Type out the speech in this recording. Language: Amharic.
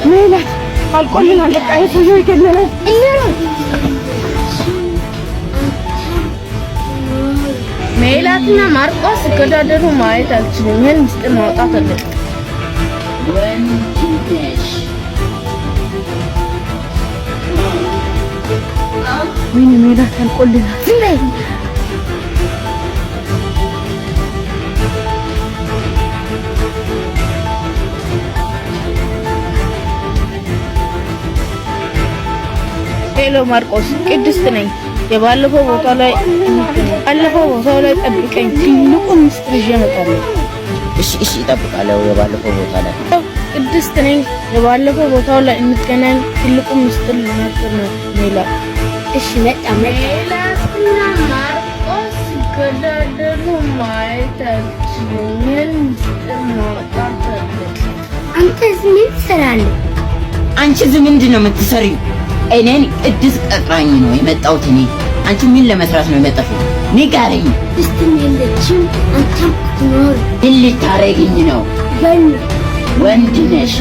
ሜላት አልቆልናል። በቃ የሰውዬው ይገለናል። ሜላትና ማርቆስ ሲገዳደሉ ማየት አልችልም። ይሄን ምስጢር ማውጣት አለብኝ። ምን ሜላት አልቆልናል። ዝም በይ ሄሎ ማርቆስ፣ ቅድስት ነኝ። የባለፈው ቦታው ላይ ጠብቀኝ። ትልቁ ምስጢር ይዤ እመጣለሁ። እሺ እጠብቃለሁ። የባለፈው ቦታ ላይ ቅድስት ነኝ። የባለፈው ቦታው ላይ እንገናኝ። ትልቁ ምስጢር ልናገር ነው ሜላት። እሺ መጣ። ሜላትና ማርቆስ ሲገዳደሉ ማየት አልችልም። ይሄን ምስጢር ማውጣት አለብኝ። አንተ እዚህ ምን ትሰራለህ? አንቺ እዚህ ምንድን ነው የምትሰሪው? እኔን ቅድስት ቀጥራኝ ነው የመጣሁት። እኔ አንቺ ምን ለመስራት ነው የመጣሽው? ንገሪኝ። ቅድስት የለችም። አንተም አትኖር። ምን ልታረጊኝ ነው? ወንድ ነሽ።